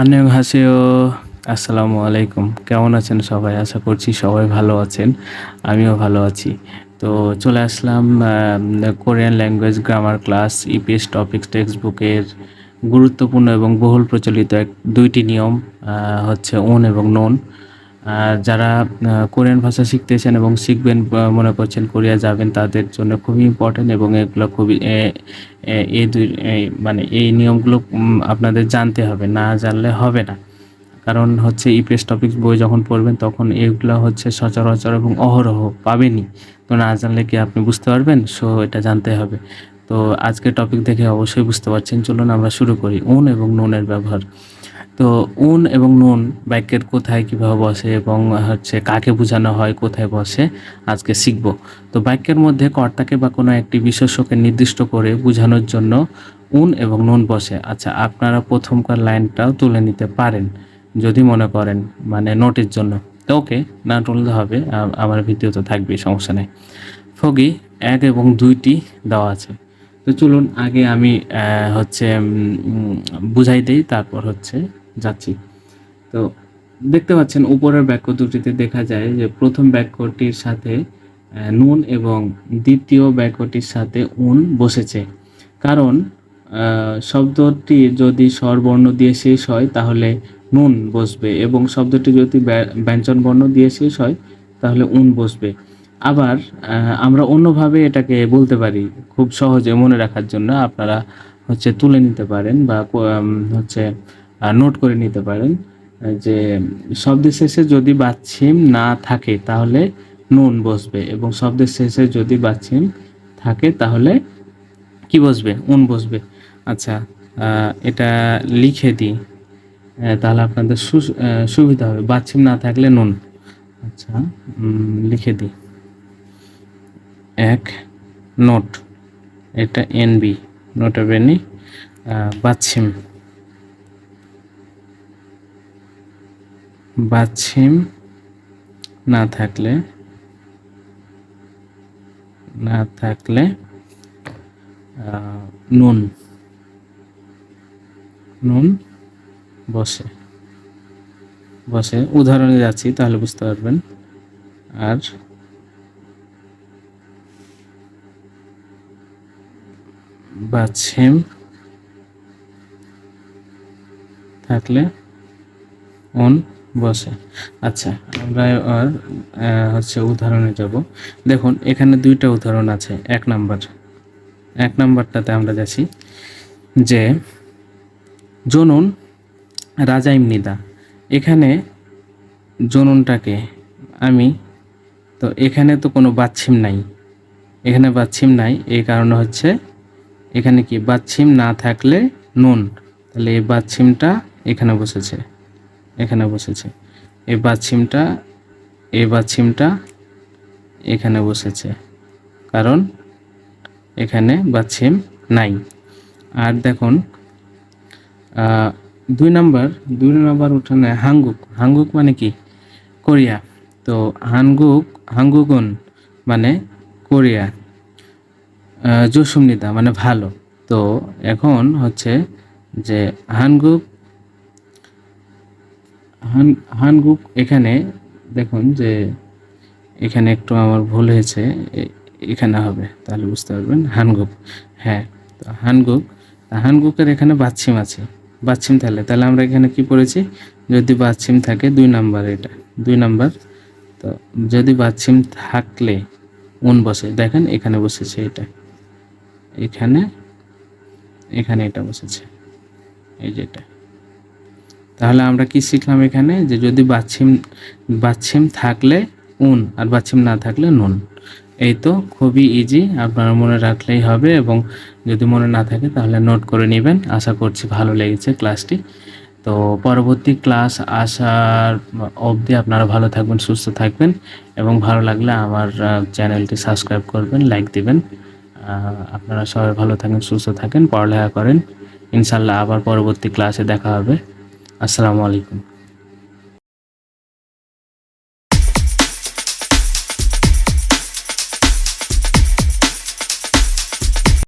আন্যহাসেও আসসালামু আলাইকুম। কেমন আছেন সবাই? আশা করছি সবাই ভালো আছেন। আমিও ভালো আছি। তো চলে আসলাম Korean language grammar class EPS topic text বুকের গুরুত্বপূর্ণ এবং বহুল প্রচলিত দুইটি নিয়ম হচ্ছে ওন এবং নন। যারা কোরিয়ান ভাষা শিখতেছেন এবং শিখবেন মনে করছেন কোরিয়া যাবেন তাদের জন্য খুবই ইম্পর্ট্যান্ট এবং এগুলো খুবই মানে এই নিয়মগুলো আপনাদের জানতে হবে, না জানলে হবে না। কারণ হচ্ছে ইপিএস টপিকস বই যখন পড়বেন তখন এগুলো হচ্ছে সচরাচর এবং অহরহ পাবেনই। তো না জানলে কি আপনি বুঝতে পারবেন? সো এটা জানতে হবে। তো আজকের টপিক দেখে অবশ্যই বুঝতে পারছেন। চলুন আমরা শুরু করি। ওন এবং ননের ব্যবহার। তো উন এবং নুন বাক্যের কোথায় কীভাবে বসে এবং হচ্ছে কাকে বোঝানো হয়, কোথায় বসে আজকে শিখব। তো বাক্যের মধ্যে কর্তাকে বা কোনো একটি বিশেষ্যকে নির্দিষ্ট করে বোঝানোর জন্য উন এবং নুন বসে। আচ্ছা, আপনারা প্রথমকার লাইনটাও তুলে নিতে পারেন যদি মনে করেন, মানে নোটের জন্য। তো ওকে, না তুলতে হবে, আমার ভিডিও তো থাকবেই, সমস্যা নেই। ফগি 1 এবং 2টি দেওয়া আছে। তো চলুন আগে আমি হচ্ছে বুঝাই দেই, তারপর হচ্ছে যাচ্ছি। তো দেখতে পাচ্ছেন উপরের বাক্য দুটিতে দেখা যায় যে প্রথম বাক্যটির সাথে নুন এবং দ্বিতীয় বাক্যটির সাথে উন বসেছে। কারণ শব্দটি যদি স্বরবর্ণ দিয়ে শেষ হয় তাহলে নুন বসবে এবং শব্দটি যদি ব্যঞ্জন বর্ণ দিয়ে শেষ হয় তাহলে উন বসবে। আবার আমরা অন্যভাবে এটাকে বলতে পারি, খুব সহজে মনে রাখার জন্য আপনারা হচ্ছে তুলে নিতে পারেন বা হচ্ছে নোট করে নিতে পারেন যে শব্দের শেষে যদি বাচ্ছিম না থাকে তাহলে নুন বসবে এবং শব্দের শেষে যদি বাচ্ছিম থাকে তাহলে কি বসবে? উন বসবে। আচ্ছা, এটা লিখে দিই, তাহলে আপনাদের সুবিধা হবে। বাচ্ছিম না থাকলে নুন। আচ্ছা, লিখে দিই। 1 নোট, এটা এনবি, নোট বেনি বাচ্ছিম, বাচ্ছিম না থাকলে নুন বসে। উদাহরণে যাচ্ছি তাহলে বুঝতে পারবেন। আর বাচ্ছিম থাকলে উন বসে। আচ্ছা, আমরা আর হচ্ছে উদাহরণে যাব। দেখুন এখানে 2টা উদাহরণ আছে। 1 নাম্বারটাতে আমরা যাচ্ছি যে জনুন রাজাইমনিদা। এখানে জনুনটাকে আমি, তো এখানে তো কোনো বাচ্ছিম নাই, এই কারণে হচ্ছে এখানে কি বাচ্ছিম না থাকলে নুন, তাহলে এই বাচ্ছিমটা এখানে বসেছে, এই বাচ্ছিমটা এখানে বসেছে, কারণ এখানে বাচ্ছিম নাই। আর দেখুন 2 নাম্বার উঠানে হাঙ্গুক মানে কি? কোরিয়া। তো হাঙ্গুগুন মানে কোরিয়া। জসুমনিদা মানে ভালো। তো এখন হচ্ছে যে হানগুক এখানে দেখুন যে এখানে একটু আমার ভুল হয়েছে, এখানে হবে, তাহলে বুঝতে পারবেন। হানগুক, হ্যাঁ। তো হানগুকের এখানে বাচ্ছিম আছে, তাহলে আমরা এখানে কি পড়েছি? যদি বাচ্ছিম থাকে 2 নাম্বার, এটা 2 নাম্বার। তো যদি বাচ্ছিম থাকলে উন বসে, দেখেন এখানে বসেছে, এটা এখানে এটা বসেছে, এই যেটা। তাহলে আমরা কি শিখলাম এখানে? যে যদি বাচ্ছিম থাকলে উন আর বাচ্ছিম না থাকলে নুন। এই তো, খুবই ইজি, আপনারা মনে রাখলেই হবে এবং যদি মনে না থাকে তাহলে নোট করে নেবেন। আশা করছি ভালো লেগেছে ক্লাসটি। তো পরবর্তী ক্লাস আসার অবধি আপনারা ভালো থাকবেন, সুস্থ থাকবেন এবং ভালো লাগলে আমার চ্যানেলটি সাবস্ক্রাইব করবেন, লাইক দিবেন। আপনারা সবাই ভালো থাকেন, সুস্থ থাকেন, পড়ালেখা করেন। ইনশাল্লাহ আবার পরবর্তী ক্লাসে দেখা হবে। আসসালামু আলাইকুম।